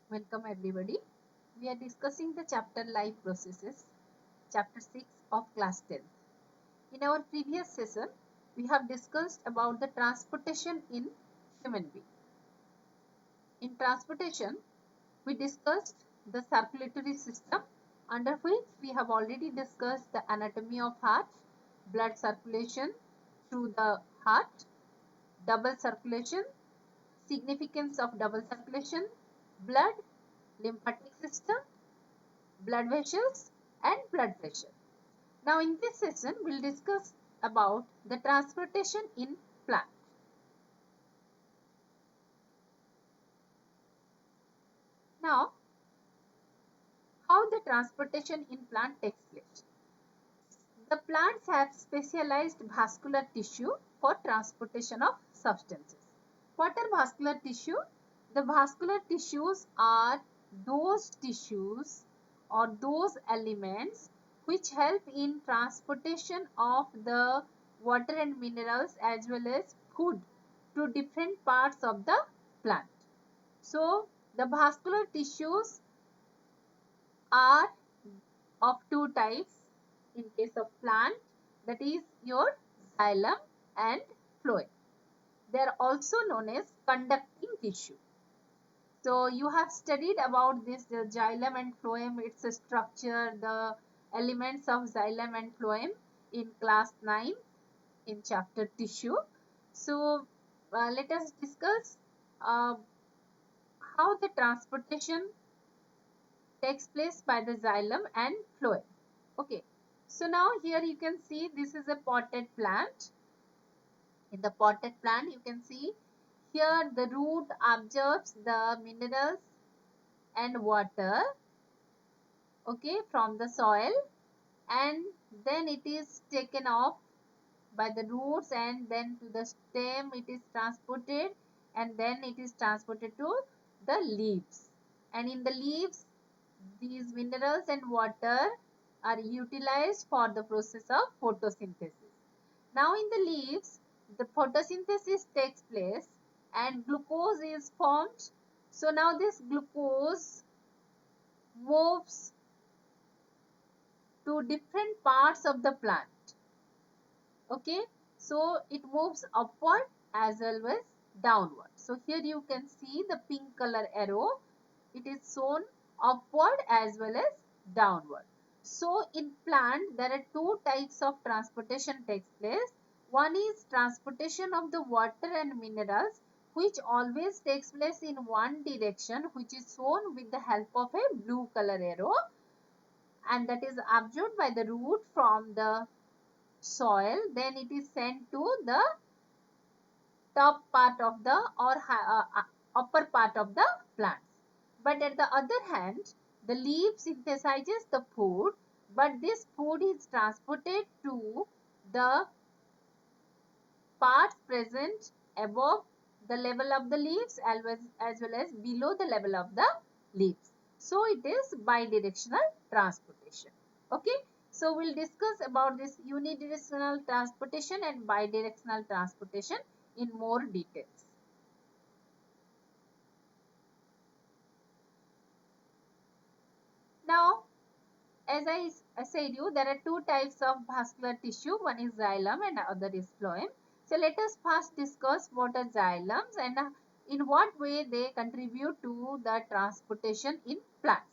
Welcome everybody. We are discussing the chapter Life Processes, chapter 6 of class 10th. In our previous session, we have discussed about the transportation in human being. In transportation, we discussed the circulatory system, under which we have already discussed the anatomy of heart, blood circulation through the heart, double circulation, significance of double circulation, blood, lymphatic system, blood vessels and blood pressure. Now in this session we will discuss about the transportation in plant. Now how the transportation in plant takes place. The plants have specialized vascular tissue for transportation of substances. What are vascular tissue? The vascular tissues are those tissues or those elements which help in transportation of the water and minerals as well as food to different parts of the plant. So, the vascular tissues are of two types in case of plant, that is your xylem and phloem. They are also known as conducting tissue. So you have studied about this the xylem and phloem, its structure, the elements of xylem and phloem in class 9 in chapter tissue. So let us discuss uh, how the transportation takes place by the xylem and phloem. Okay, so now here you can see this is a potted plant. In the potted plant you can see here the root absorbs the minerals and water, okay, from the soil, and then it is taken off by the roots and then to the stem it is transported, and then it is transported to the leaves, and in the leaves these minerals and water are utilized for the process of photosynthesis. Now in the leaves the photosynthesis takes place and glucose is formed. So now this glucose moves to different parts of the plant. Okay, so it moves upward as well as downward. So here you can see the pink color arrow. It is shown upward as well as downward. So in plant there are two types of transportation takes place. One is transportation of the water and minerals, which always takes place in one direction, which is shown with the help of a blue color arrow, and that is absorbed by the root from the soil, then it is sent to the top part of the or upper part of the plants. But at the other hand, the leaf synthesizes the food, but this food is transported to the parts present above the level of the leaves as well as below the level of the leaves. So it is bidirectional transportation. Okay. So we'll discuss about this unidirectional transportation and bidirectional transportation in more details. Now, as I said you, there are two types of vascular tissue. One is xylem and other is phloem. So let us first discuss what are xylems and in what way they contribute to the transportation in plants.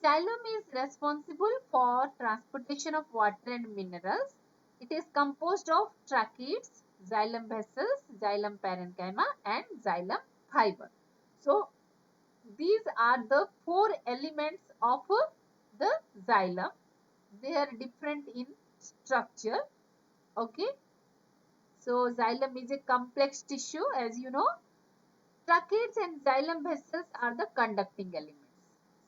Xylem is responsible for transportation of water and minerals. It is composed of tracheids, xylem vessels, xylem parenchyma and xylem fiber. So these are the four elements of the xylem. They are different in structure. Okay. So xylem is a complex tissue, as you know. Tracheids and xylem vessels are the conducting elements.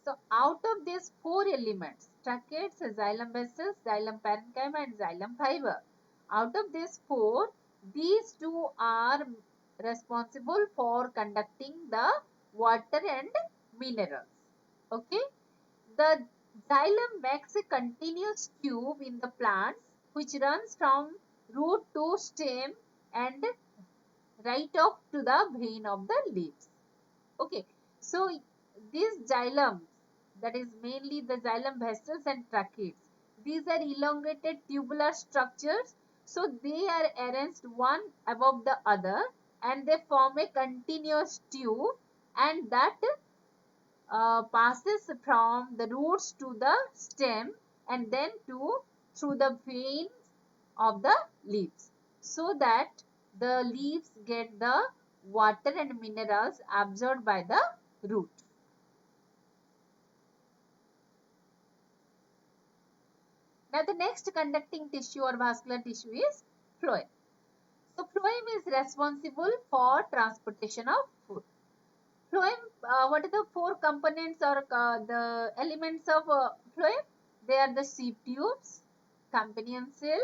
So out of these four elements, tracheids, xylem vessels, xylem parenchyma and xylem fiber, out of these four, these two are responsible for conducting the water and minerals. Okay. The xylem makes a continuous tube in the plants which runs from root to stem and right off to the vein of the leaves. Okay, so these xylem, that is mainly the xylem vessels and tracheids, these are elongated tubular structures. So they are arranged one above the other and they form a continuous tube, and that passes from the roots to the stem and then to through the veins of the leaves, so that the leaves get the water and minerals absorbed by the root. Now the next conducting tissue or vascular tissue is phloem. So phloem is responsible for transportation of food. Phloem, what are the four components or the elements of phloem? They are the seed tubes, companion cell,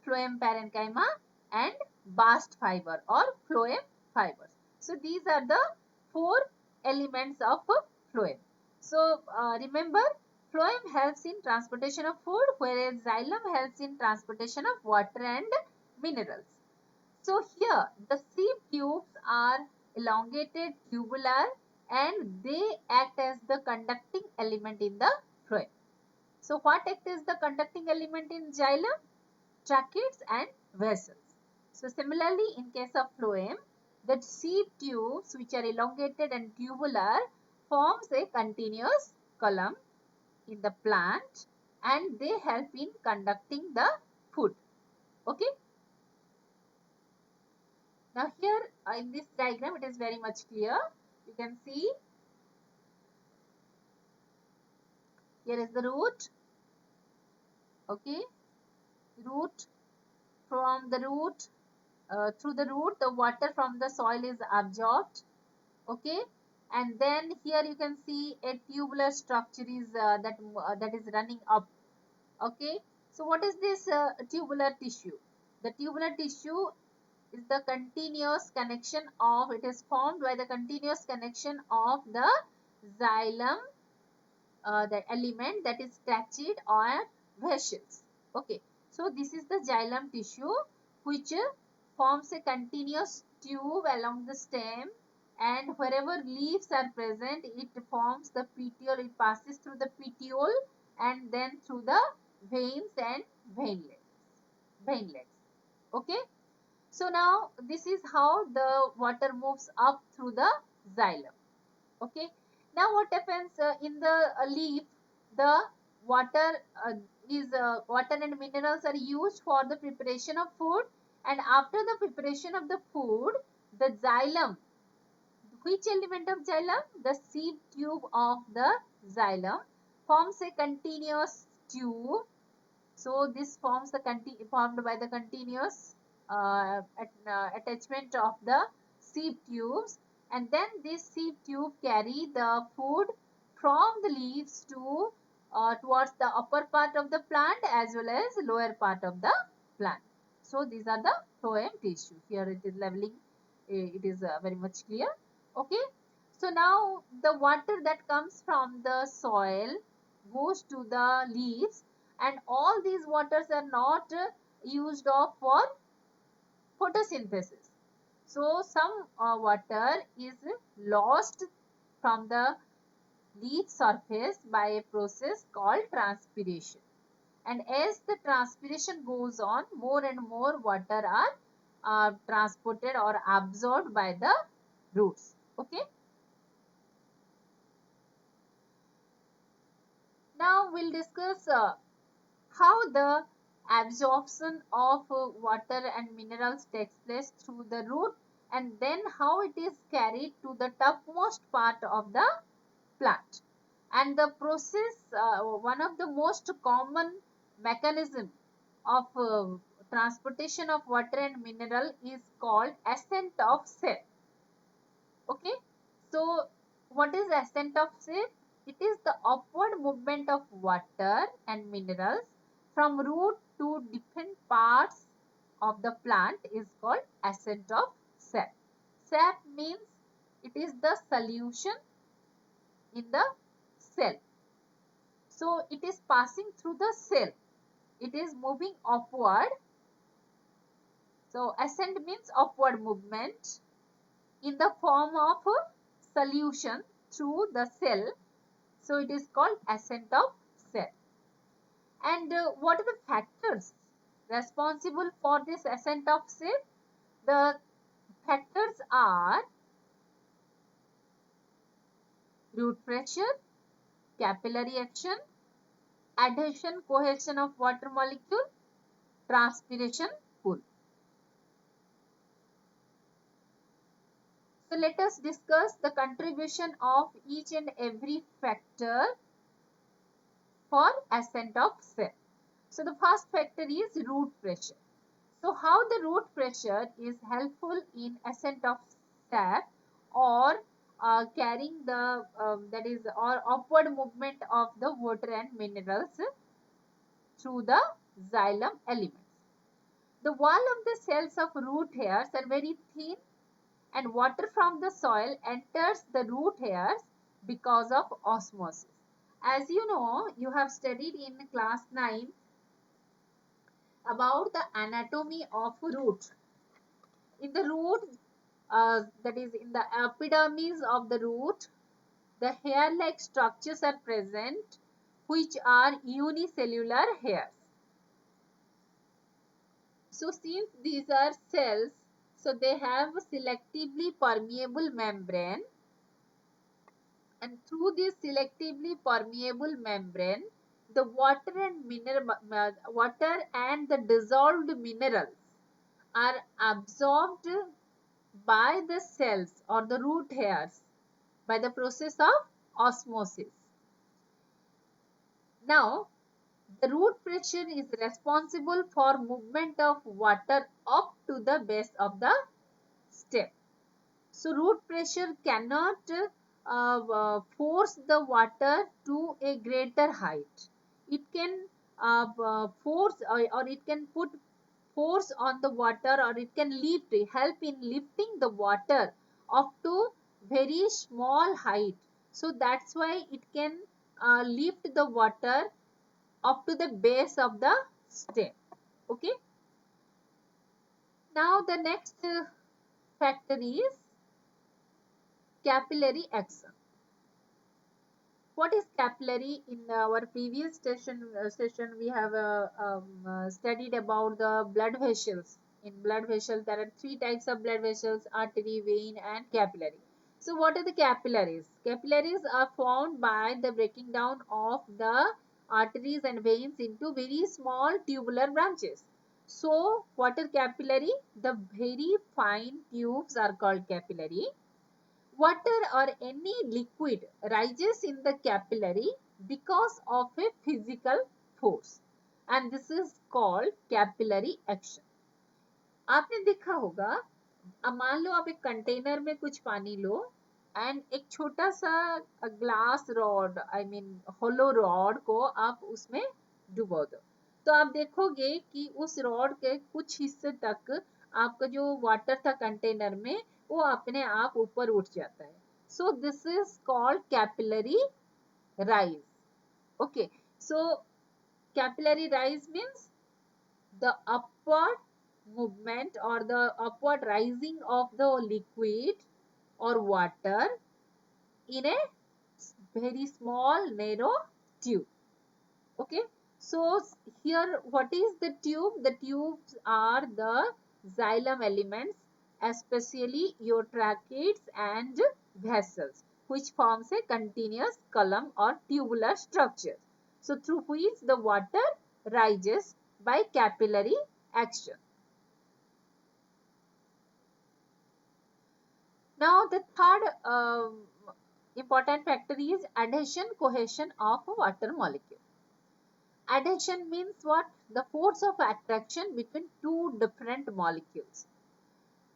phloem parenchyma, and bast fiber or phloem fibers. So these are the four elements of phloem. So remember, phloem helps in transportation of food, whereas xylem helps in transportation of water and minerals. So here the sieve tubes are elongated, tubular, and they act as the conducting element in the phloem. So what acts as the conducting element in xylem? Tracheids and vessels. So similarly in case of phloem, the sieve tubes, which are elongated and tubular, forms a continuous column in the plant, and they help in conducting the food. Okay. Now here in this diagram, it is very much clear. You can see here is the root. Okay, root, from the root, through the root the water from the soil is absorbed. Okay, and then here you can see a tubular structure is that is running up. Okay, so what is this tubular tissue? The tubular tissue is the continuous connection of, it is formed by the continuous connection of the xylem, the element, that is trachea or vessels. Okay, so this is the xylem tissue which forms a continuous tube along the stem, and wherever leaves are present, it forms the petiole, it passes through the petiole and then through the veins and veinlets. Okay, so now this is how the water moves up through the xylem. Okay, now what happens in the leaf, the water water and minerals are used for the preparation of food, and after the preparation of the food, the xylem, which element of xylem? The seed tube of the xylem forms a continuous tube. So this forms the formed by the continuous attachment of the sieve tubes, and then this sieve tube carry the food from the leaves to towards the upper part of the plant as well as lower part of the plant. So these are the phloem tissue. Here it is leveling. It is very much clear. Okay. So now the water that comes from the soil goes to the leaves, and all these waters are not used up for photosynthesis. So some water is lost from the leaf surface by a process called transpiration. And as the transpiration goes on, more and more water are transported or absorbed by the roots. Okay. Now we'll discuss how the absorption of water and minerals takes place through the root, and then how it is carried to the topmost part of the plant. And the process, one of the most common mechanism of transportation of water and mineral is called ascent of cell. Okay, so what is ascent of cell? It is the upward movement of water and minerals from root to different parts of the plant is called ascent of sap. Sap means it is the solution in the cell. So it is passing through the cell. It is moving upward. So ascent means upward movement in the form of a solution through the cell. So it is called ascent of cell. And what are the factors responsible for this ascent of cell? The factors are root pressure, capillary action, adhesion, cohesion of water molecule, transpiration, pull. So let us discuss the contribution of each and every factor for ascent of cell. So the first factor is root pressure. So how the root pressure is helpful in ascent of sap or carrying the that is or upward movement of the water and minerals through the xylem elements. The wall of the cells of root hairs are very thin and water from the soil enters the root hairs because of osmosis. As you know, you have studied in class 9 about the anatomy of root. In the root, that is in the epidermis of the root, the hair-like structures are present which are unicellular hairs. So since these are cells, so they have selectively permeable membrane, and through this selectively permeable membrane, the water and the dissolved minerals are absorbed by the cells or the root hairs by the process of osmosis. Now, the root pressure is responsible for movement of water up to the base of the stem. So, root pressure cannot force the water to a greater height. It can force or it can put force on the water, or it can help in lifting the water up to very small height. So that's why it can lift the water up to the base of the stem. Okay. Now the next factor is capillary action. What is capillary? In our previous session we have studied about the blood vessels. In blood vessels, there are three types of blood vessels: artery, vein, and capillary. So what are the capillaries? Capillaries are formed by the breaking down of the arteries and veins into very small tubular branches. So what are capillary? The very fine tubes are called capillary. Water or any liquid rises in the capillary because of a physical force, and this is called capillary action. आपने देखा होगा, अब मान लो आप एक container में कुछ पानी लो एंड एक छोटा सा glass rod I mean hollow rod को आप उसमें डुबो दो, तो आप देखोगे कि उस रॉड के कुछ हिस्से तक आपका जो वाटर था कंटेनर में वो अपने आप ऊपर उठ जाता है. So this is called capillary rise. Okay, so capillary rise means the upward movement or the upward rising of the liquid or water in a very small narrow tube. Okay, so here what is the tube? The tubes are the xylem elements, especially your tracheids and vessels, which forms a continuous column or tubular structure. So through which the water rises by capillary action. Now the third important factor is adhesion cohesion of a water molecule. Adhesion means what? The force of attraction between two different molecules.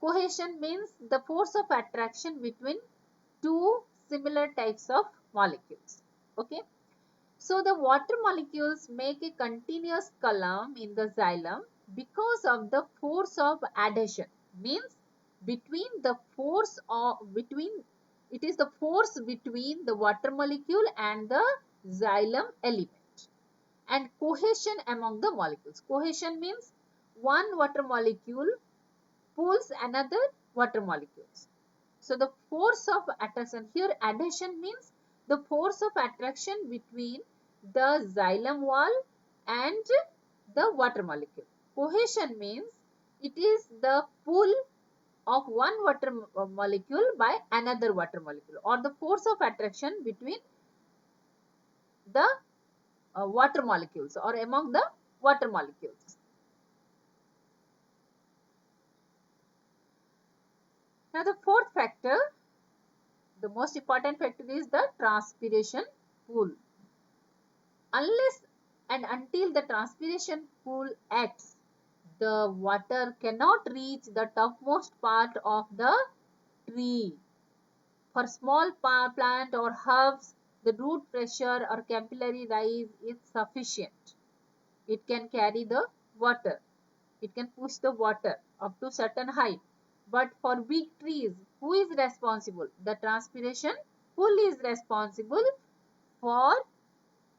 Cohesion means the force of attraction between two similar types of molecules. Okay. So the water molecules make a continuous column in the xylem because of the force of adhesion. Means between the force of it is the force between the water molecule and the xylem element. And cohesion among the molecules. Cohesion means one water molecule pulls another water molecules. So the force of attraction, here adhesion means the force of attraction between the xylem wall and the water molecule. Cohesion means it is the pull of one water molecule by another water molecule, or the force of attraction between the water molecules or among the water molecules. Now the fourth factor, the most important factor, is the transpiration pool. Unless and until the transpiration pool acts, the water cannot reach the topmost part of the tree. For small plant or herbs, the root pressure or capillary rise is sufficient. It can carry the water. It can push the water up to certain height. But for big trees, who is responsible? The transpiration pool is responsible for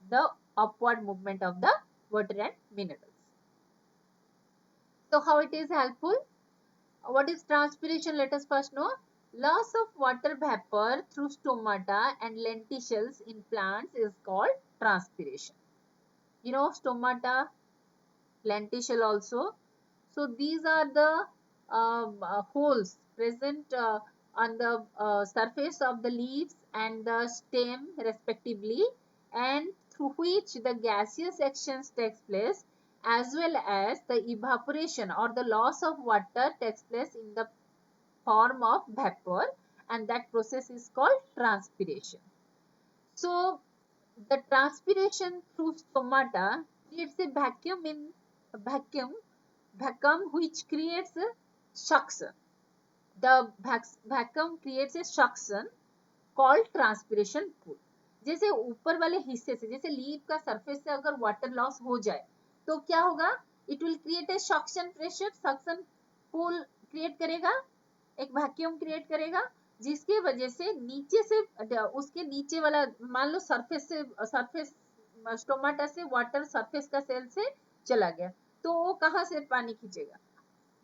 the upward movement of the water and minerals. So how it is helpful? What is transpiration? Let us first know. Loss of water vapor through stomata and lenticels in plants is called transpiration. You know stomata, lenticle also. So these are the holes present on the surface of the leaves and the stem respectively, and through which the gaseous exchange takes place, as well as the evaporation or the loss of water takes place in the form of vapor, and that process is called transpiration. So the transpiration through stomata creates a vacuum vacuum which creates a suction. The vacuum creates a suction called transpiration pool. जैसे ऊपर वाले हिस्से से, जैसे leaf का surface से अगर water loss हो जाए तो क्या होगा? It will create a suction pressure, suction pool create करेगा, एक वैक्यूम क्रिएट करेगा, जिसके वजह से नीचे से उसके नीचे वाला, मान लो सरफेस स्टोमाटा से वाटर सरफेस का सेल से चला गया, तो वो कहाँ से पानी खींचेगा?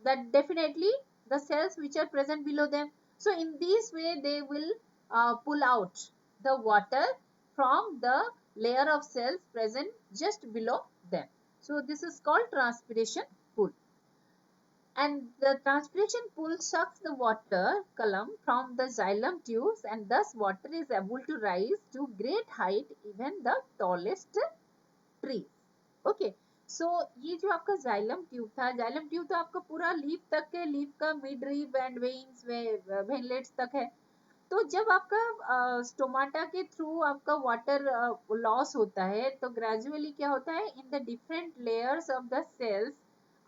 That definitely the cells which are present below them. So in this way they will pull out the water from the layer of cells present just below them. So this is called transpiration pool. And the transpiration pool sucks the water column from the xylem tubes, and thus water is able to rise to great height, even the tallest trees. Okay. सो ये जो आपका xylem tube था, xylem tube तो आपका पूरा leaf तक है, leaf का मिड रीब एंड वेन्स वेनलेट्स तक है. तो जब आपका स्टोमाटा के थ्रू आपका वाटर लॉस होता है, तो ग्रेजुअली क्या होता है, in the different layers of the cells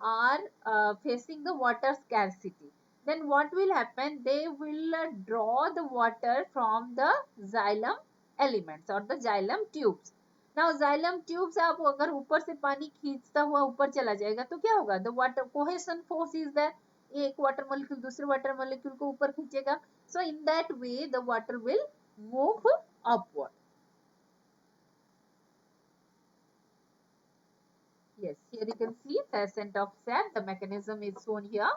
are facing the water scarcity, then what will happen? They will draw the water from the xylem elements or the xylem tubes. Now xylem tubes, आप अगर ऊपर से पानी खींचता हुआ ऊपर चला जाएगा तो क्या होगा? The water cohesion force is there. एक वाटर मॉलिक्यूल दूसरे वाटर मॉलिक्यूल को ऊपर खींचेगा. So in that way the water will move upward. Yes, here you can see the ascent of sap. The mechanism is shown here.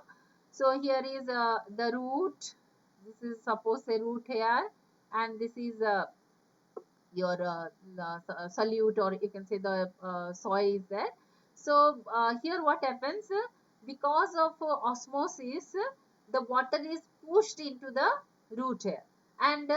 So here is the root. This is suppose a root here, and this is your solute, or you can say the soil is there. So here what happens? Because of osmosis, the water is pushed into the root here, and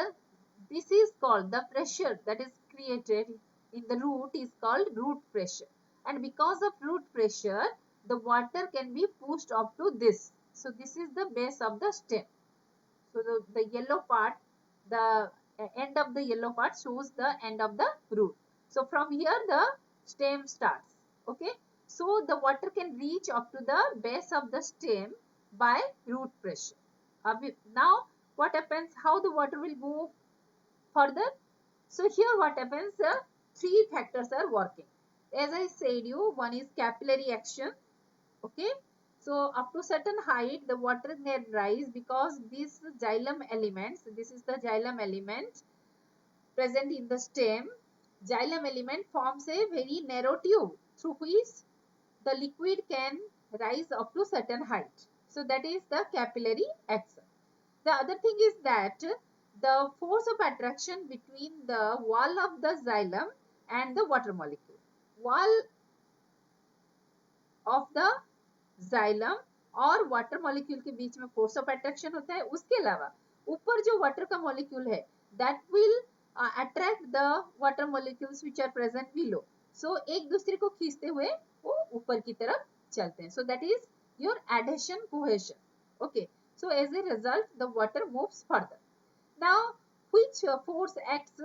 this is called the pressure that is created in the root is called root pressure. And because of root pressure, the water can be pushed up to this. So this is the base of the stem. So the yellow part, the end of the yellow part shows the end of the root. So from here the stem starts. Okay. So the water can reach up to the base of the stem by root pressure. Now what happens? How the water will move further? So here what happens? Three factors are working. As I said you, one is capillary action. Okay. So up to certain height, the water can rise because these xylem elements, this is the xylem element present in the stem. Xylem element forms a very narrow tube through which the liquid can rise up to certain height. So that is the capillary action. The other thing is that the force of attraction between the wall of the xylem and the water molecule. Wall of the xylem और water molecule के बीच में force of attraction होता है. उसके अलावा ऊपर जो water का मॉलिक्यूल है that will attract the water molecules which are present below. So एक दूसरे को खींचते हुए वो ऊपर की तरफ चलते हैं. So that is your adhesion cohesion. Okay, so as a result the water moves further. Now which force acts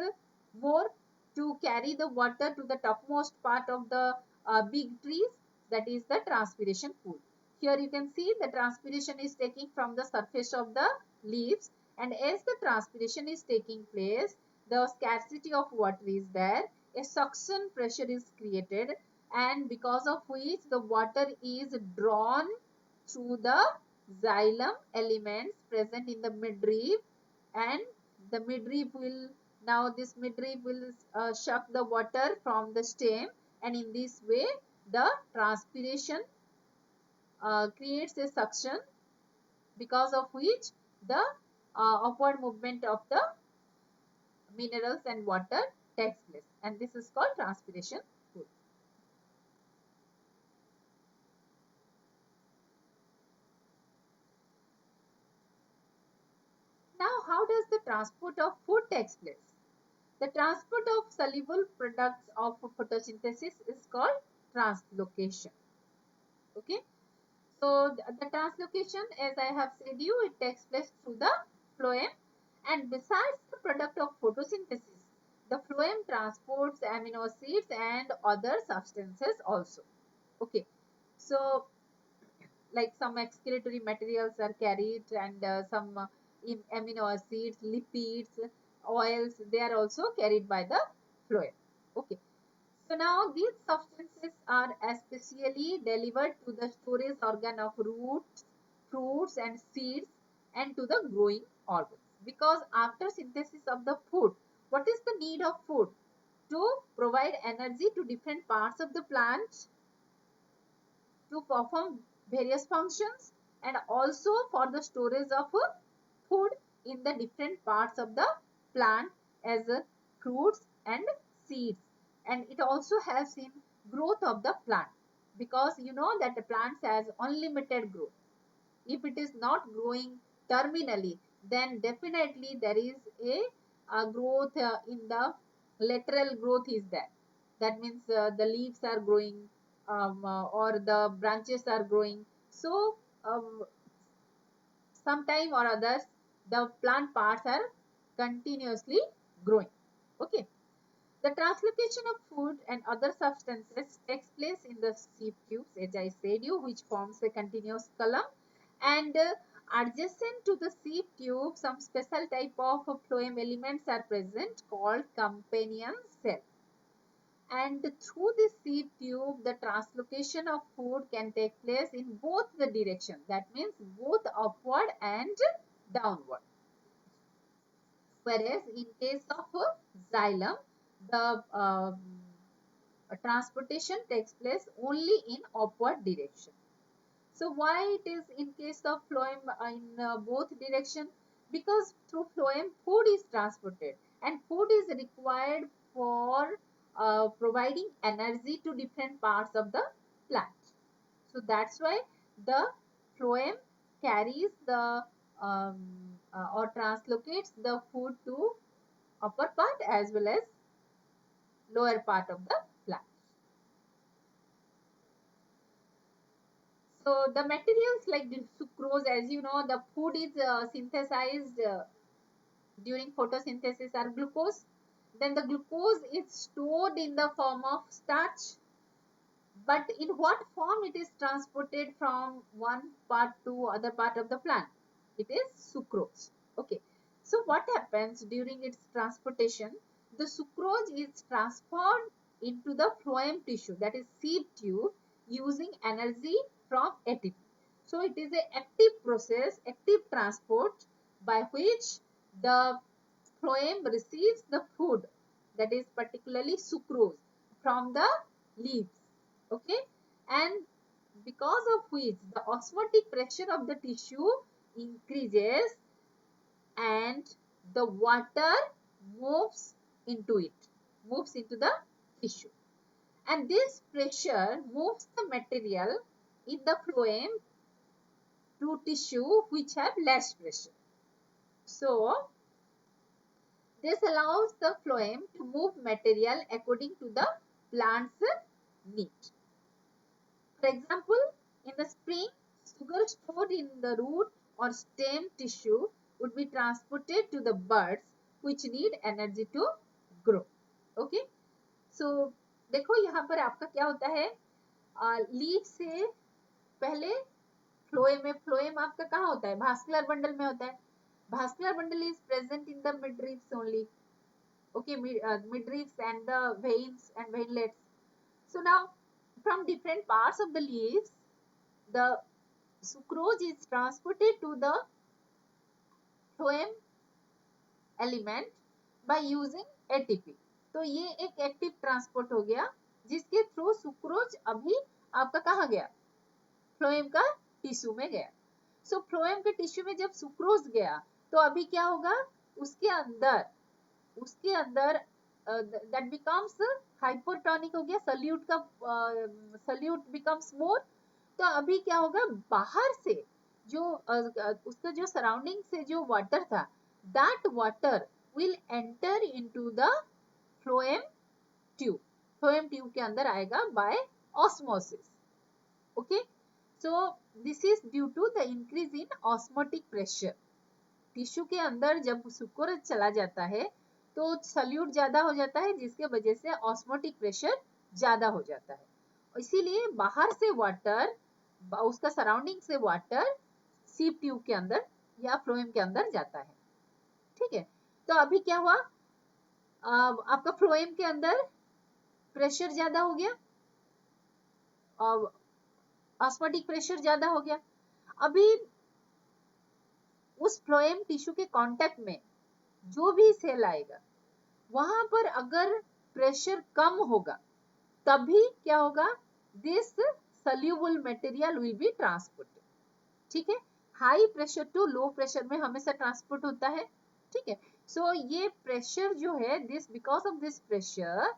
more to carry the water to the topmost part of the big trees? That is the transpiration pool. Here you can see the transpiration is taking from the surface of the leaves, and as the transpiration is taking place, the scarcity of water is there, a suction pressure is created, and because of which the water is drawn through the xylem elements present in the midrib, and the midrib will, now this midrib will suck the water from the stem, and in this way the transpiration creates a suction, because of which the upward movement of the minerals and water takes place, and this is called transpiration pool. Now how does the transport of food takes place? The transport of soluble products of photosynthesis is called translocation. Okay, so the translocation, as I have said you, it takes place through the phloem, and besides the product of photosynthesis, the phloem transports amino acids and other substances also. Okay, so like some excretory materials are carried, and some amino acids, lipids, oils, they are also carried by the phloem. Okay, so now these substances are especially delivered to the storage organ of roots, fruits and seeds, and to the growing organs. Because after synthesis of the food, what is the need of food? To provide energy to different parts of the plant to perform various functions, and also for the storage of food in the different parts of the plant as fruits and seeds, and it also helps in growth of the plant, because you know that the plants has unlimited growth. If it is not growing terminally, then definitely there is a growth in the lateral growth is there. That means the leaves are growing, or the branches are growing. So sometime or others the plant parts are continuously growing. Okay, the translocation of food and other substances takes place in the sieve tubes, as I said you, which forms a continuous column, and adjacent to the sieve tube some special type of phloem elements are present called companion cell, and through this sieve tube the translocation of food can take place in both the direction, that means both upward and downward. Whereas in case of xylem, the transportation takes place only in upward direction. So why it is in case of phloem in both direction? Because through phloem food is transported, and food is required for providing energy to different parts of the plant. So that's why the phloem carries the or translocates the food to upper part as well as lower part of the plant. So the materials like the sucrose, as you know, the food is synthesized during photosynthesis are glucose. Then the glucose is stored in the form of starch. But in what form it is transported from one part to other part of the plant? It is sucrose. Okay. So what happens during its transportation? The sucrose is transferred into the phloem tissue, that is sieve tube, using energy from ATP. So it is a active process, active transport, by which the phloem receives the food, that is particularly sucrose, from the leaves. Okay, and because of which the osmotic pressure of the tissue increases, and the water moves into it, moves into the tissue. And this pressure moves the material in the phloem to tissue which have less pressure. So, this allows the phloem to move material according to the plant's need. For example, in the spring, sugar stored in the root or stem tissue would be transported to the buds which need energy to grow. Okay. So, देखो यहाँ पर आपका क्या होता है, leaf से पहले phloem आपका कहाँ होता है, भास्कुलर बंडल में होता है. Vascular bundle is present in the midribs only. Okay, midribs and the veins and veinlets. So now from different parts of the leaves, the sucrose is transported to the phloem element by using ATP. तो ये एक active transport हो गया जिसके through sucrose अभी आपका कहाँ गया, फ्लोएम का टिश्यू में गया. सो फ्लोएम के टिश्यू में जब सुक्रोज गया तो अभी क्या होगा, उसके अंदर दैट बिकम्स हाइपोटोनिक हो गया, सल्यूट बिकम्स मोर. तो अभी क्या होगा, बाहर से जो उसका जो सराउंडिंग से जो वाटर था, that water will enter into the phloem tube. Phloem tube के अंदर आएगा by osmosis. Okay, so this is due to the increase in osmotic pressure. Tissue के अंदर जब सुक्रोज चला जाता है तो सल्यूट ज्यादा हो जाता है जिसके वजह से ऑस्मोटिक प्रेशर ज्यादा हो जाता है. इसीलिए बाहर से वाटर, उसका सराउंडिंग से वाटर सीप ट्यूब के अंदर या फ्लोएम के अंदर जाता है. ठीक है, तो अभी क्या हुआ, आपका फ्लोएम के अंदर प्रेशर ज्यादा हो गया और ऑस्मोटिक प्रेशर ज्यादा हो गया. अभी उस फ्लोएम टिश्यू के कांटेक्ट में जो भी सेल आएगा वहां पर अगर प्रेशर कम होगा तभी क्या होगा, this soluble material will be transported. ठीक है, high pressure to low pressure में हमेशा ट्रांसपोर्ट होता है. ठीक है, सो ये प्रेशर जो है, this because of this pressure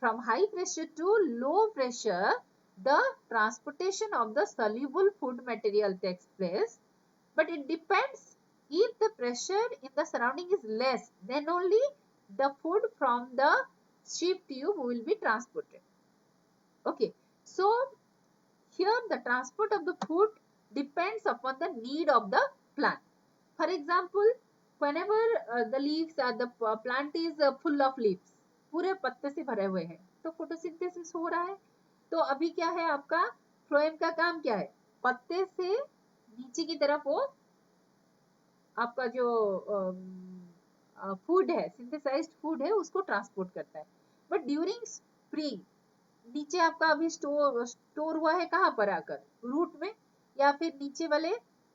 from high pressure to low pressure the transportation of the soluble food material takes place, but it depends if the pressure in the surrounding is less, then only the food from the sheep tube will be transported. Okay, so here the transport of the food depends upon the need of the plant. For example, whenever the leaves the plant is full of leaves, पूरे पत्ते से भरे हुए हैं, तो photosynthesis हो रहा है. तो अभी क्या है, आपका फ्लोएम का काम क्या है, पत्ते से नीचे की तरफ वो आपका जो फूड है, सिंथेसाइज्ड फूड है, उसको ट्रांसपोर्ट करता है. बट ड्यूरिंग स्प्रिंग नीचे आपका अभी स्टोर हुआ है, कहाँ पर आकर, रूट में या फिर नीचे वाले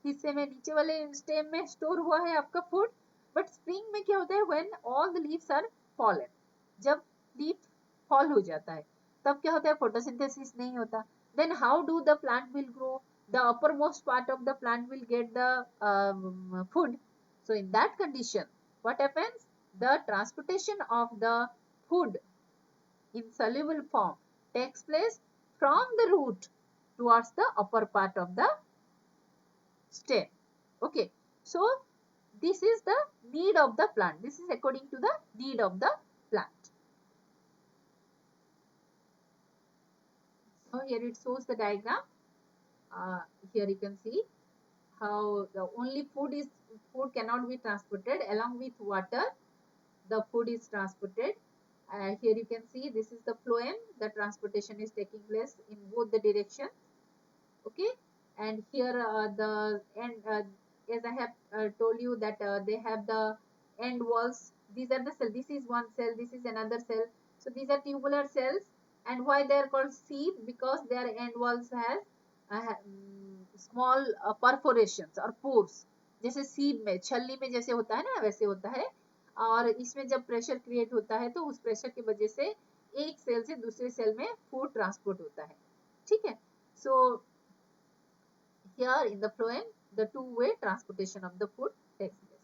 हिस्से में, नीचे वाले स्टेम में स्टोर हुआ है आपका फूड. बट स्प्रिंग में क्या होता है, when all the leaves are fallen, जब लीफ फॉल हो जाता है तब क्या होता है, फोटोसिंथेसिस नहीं होता. Then how do the plant will grow, the uppermost part of the plant will get the food. So in that condition, what happens, the transportation of the food in soluble form takes place from the root towards the upper part of the stem. Okay, so this is the need of the plant, this is according to the need of the plant. So here it shows the diagram. Here you can see how the only food cannot be transported, along with water the food is transported. Here you can see this is the phloem, the transportation is taking place in both the directions. Okay, and here the end, as I have told you that they have the end walls. These are the cells, this is one cell, this is another cell. So these are tubular cells. And why they are called sieve, because their end walls has small perforations और pores, जैसे sieve में, छलनी में जैसे होता है ना, वैसे होता है. और इसमें जब प्रेशर क्रिएट होता है तो उस प्रेशर की वजह से एक सेल से दूसरे सेल में फूड ट्रांसपोर्ट होता है. ठीक है, so here in the phloem the two way transportation of the food takes place.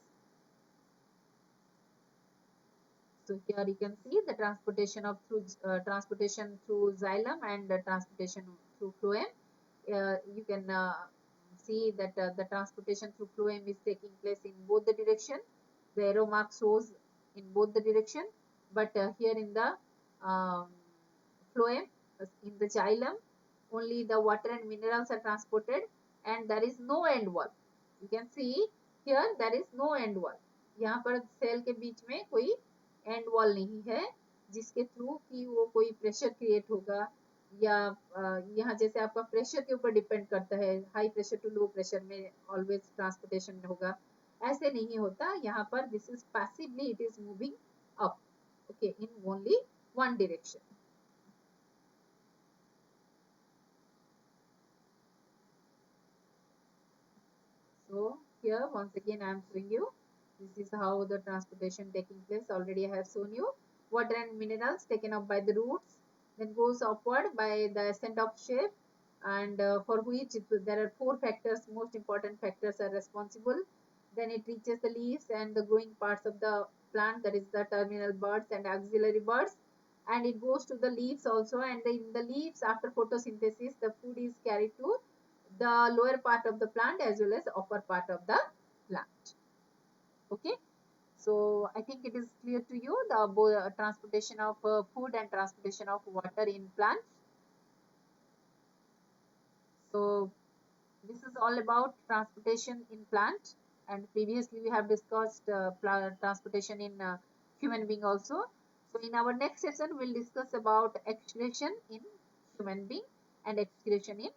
So here you can see the transportation of transportation through xylem and transportation through phloem. You can see that the transportation through phloem is taking place in both the direction. The arrow mark shows in both the direction, but here in the um, phloem, in the xylem, only the water and minerals are transported, and there is no end wall. You can see here there is no end wall. यहाँ पर cell के बीच में कोई and wall नहीं है जिसके through कि वो कोई प्रेशर क्रिएट होगा, या यहाँ जैसे आपका प्रेशर के ऊपर डिपेंड करता है, high pressure to low pressure में ऑलवेज ट्रांसपोर्टेशन होगा, ऐसे नहीं होता यहाँ पर. This is passively it is moving up, okay, in only one direction. So here once again I am showing you, this is how the transportation taking place. Already I have shown you water and minerals taken up by the roots, then goes upward by the ascent of shape, and for which there are four factors, most important factors are responsible. Then it reaches the leaves and the growing parts of the plant, that is the terminal buds and auxiliary buds, and it goes to the leaves also, and in the leaves after photosynthesis the food is carried to the lower part of the plant as well as upper part of the plant. Okay, so I think it is clear to you the transportation of food and transportation of water in plants. So this is all about transportation in plant, and previously we have discussed transportation in human being also. So in our next session we'll discuss about excretion in human being and excretion in